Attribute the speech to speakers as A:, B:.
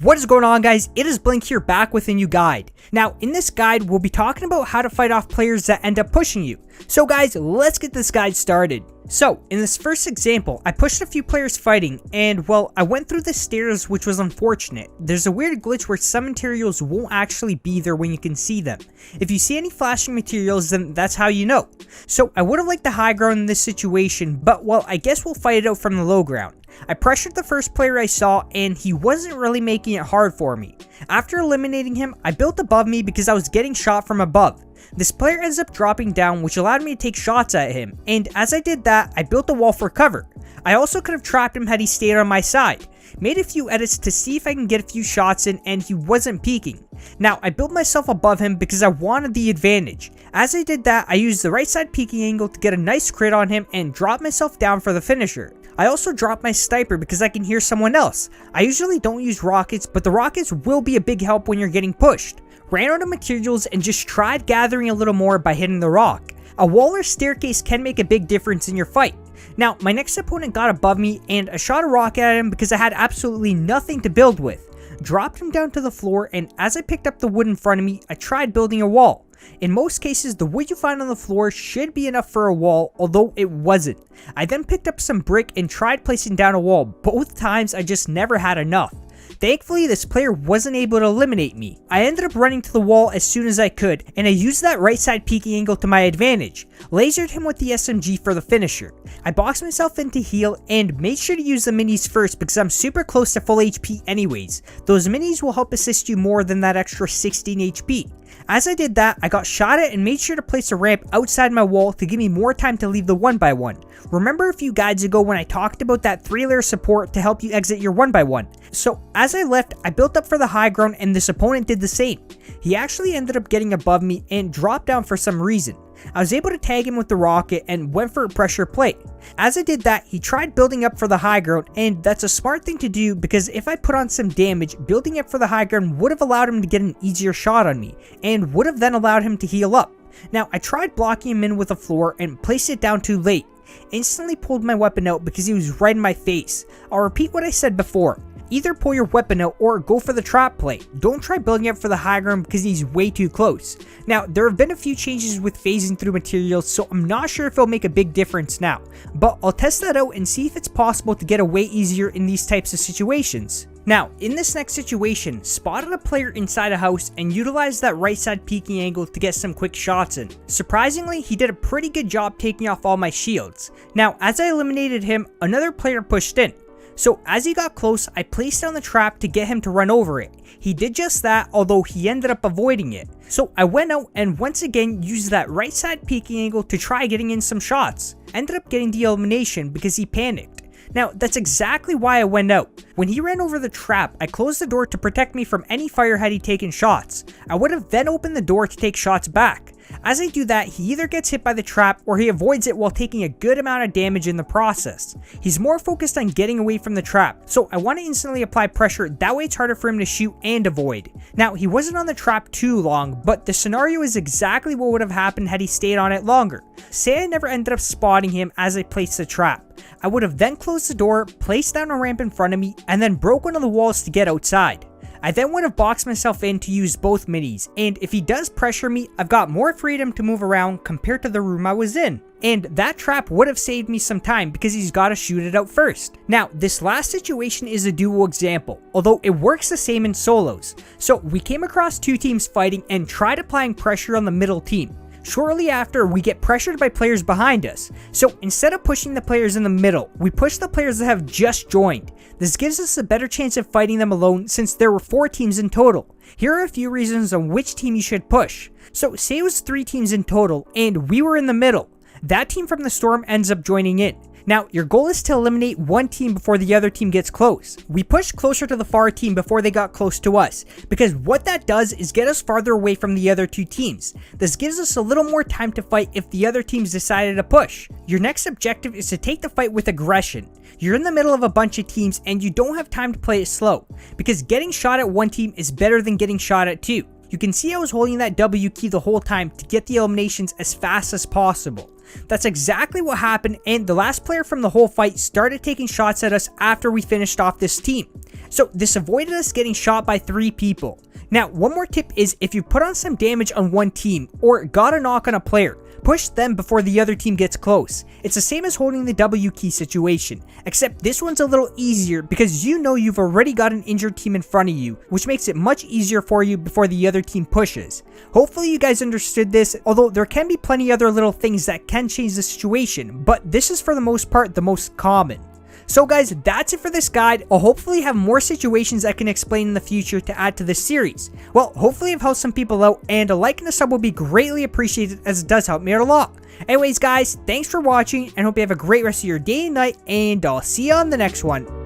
A: What is going on, guys? It is Blink here, back with a new guide. Now, in this guide, we'll be talking about how to fight off players that end up pushing you. So guys, let's get this guide started. So, in this first example, I pushed a few players fighting, and well, I went through the stairs, which was unfortunate. There's a weird glitch where some materials won't actually be there when you can see them. If you see any flashing materials, then that's how you know. So, I would have liked the high ground in this situation, but well, I guess we'll fight it out from the low ground. I pressured the first player I saw, and he wasn't really making it hard for me. After eliminating him, I built above me because I was getting shot from above. This player ends up dropping down, which allowed me to take shots at him, and as I did that, I built a wall for cover. I also could have trapped him had he stayed on my side. Made a few edits to see if I can get a few shots in, and he wasn't peeking. Now, I built myself above him because I wanted the advantage. As I did that, I used the right side peeking angle to get a nice crit on him and drop myself down for the finisher. I also dropped my sniper because I can hear someone else. I usually don't use rockets, but the rockets will be a big help when you're getting pushed. Ran out of materials and just tried gathering a little more by hitting the rock. A wall or staircase can make a big difference in your fight. Now, my next opponent got above me and I shot a rocket at him because I had absolutely nothing to build with. Dropped him down to the floor, and as I picked up the wood in front of me, I tried building a wall. In most cases, the wood you find on the floor should be enough for a wall, although it wasn't. I then picked up some brick and tried placing down a wall. Both times I just never had enough. Thankfully, this player wasn't able to eliminate me. I ended up running to the wall as soon as I could, and I used that right side peeking angle to my advantage. Lasered him with the SMG for the finisher. I boxed myself in to heal and made sure to use the minis first because I'm super close to full HP anyways. Those minis will help assist you more than that extra 16 HP. As I did that, I got shot at and made sure to place a ramp outside my wall to give me more time to leave the 1x1. Remember a few guides ago when I talked about that 3-layer support to help you exit your 1x1. So as I left, I built up for the high ground and this opponent did the same. He actually ended up getting above me and dropped down for some reason. I was able to tag him with the rocket and went for a pressure play. As I did that, he tried building up for the high ground, and that's a smart thing to do because if I put on some damage, building up for the high ground would have allowed him to get an easier shot on me and would have then allowed him to heal up. Now, I tried blocking him in with a floor and placed it down too late. Instantly pulled my weapon out because he was right in my face. I'll repeat what I said before. Either pull your weapon out or go for the trap play. Don't try building up for the high ground because he's way too close. Now, there have been a few changes with phasing through materials, so I'm not sure if it'll make a big difference now. But I'll test that out and see if it's possible to get away easier in these types of situations. Now, in this next situation, spotted a player inside a house and utilized that right side peeking angle to get some quick shots in. Surprisingly, he did a pretty good job taking off all my shields. Now, as I eliminated him, another player pushed in. So as he got close, I placed down the trap to get him to run over it. He did just that, although he ended up avoiding it. So I went out and once again used that right side peeking angle to try getting in some shots. Ended up getting the elimination because he panicked. Now, that's exactly why I went out. When he ran over the trap, I closed the door to protect me from any fire had he taken shots. I would have then opened the door to take shots back. As I do that, he either gets hit by the trap or he avoids it while taking a good amount of damage in the process. He's more focused on getting away from the trap, so I want to instantly apply pressure, that way it's harder for him to shoot and avoid. Now, he wasn't on the trap too long, but the scenario is exactly what would have happened had he stayed on it longer. Say I never ended up spotting him as I placed the trap. I would have then closed the door, placed down a ramp in front of me, and then broke one of the walls to get outside. I then would have boxed myself in to use both minis, and if he does pressure me, I've got more freedom to move around compared to the room I was in. And that trap would have saved me some time because he's got to shoot it out first. Now, this last situation is a duo example, although it works the same in solos. So we came across two teams fighting and tried applying pressure on the middle team. Shortly after, we get pressured by players behind us. So instead of pushing the players in the middle, we push the players that have just joined. This gives us a better chance of fighting them alone since there were 4 teams in total. Here are a few reasons on which team you should push. So say it was 3 teams in total and we were in the middle. That team from the storm ends up joining in. Now, your goal is to eliminate one team before the other team gets close. We pushed closer to the far team before they got close to us, because what that does is get us farther away from the other 2 teams. This gives us a little more time to fight if the other teams decided to push. Your next objective is to take the fight with aggression. You're in the middle of a bunch of teams and you don't have time to play it slow, because getting shot at one team is better than getting shot at 2. You can see I was holding that W key the whole time to get the eliminations as fast as possible. That's exactly what happened, and the last player from the whole fight started taking shots at us after we finished off this team. So this avoided us getting shot by 3 people. Now, one more tip is if you put on some damage on one team or got a knock on a player, push them before the other team gets close. It's the same as holding the W key situation, except this one's a little easier because you know you've already got an injured team in front of you, which makes it much easier for you before the other team pushes. Hopefully you guys understood this, although there can be plenty other little things that can change the situation, but this is for the most part the most common. So guys, that's it for this guide. I'll hopefully have more situations I can explain in the future to add to this series. Well, hopefully I've helped some people out, and a like and a sub will be greatly appreciated as it does help me out a lot. Anyways guys, thanks for watching, and hope you have a great rest of your day and night, and I'll see you on the next one.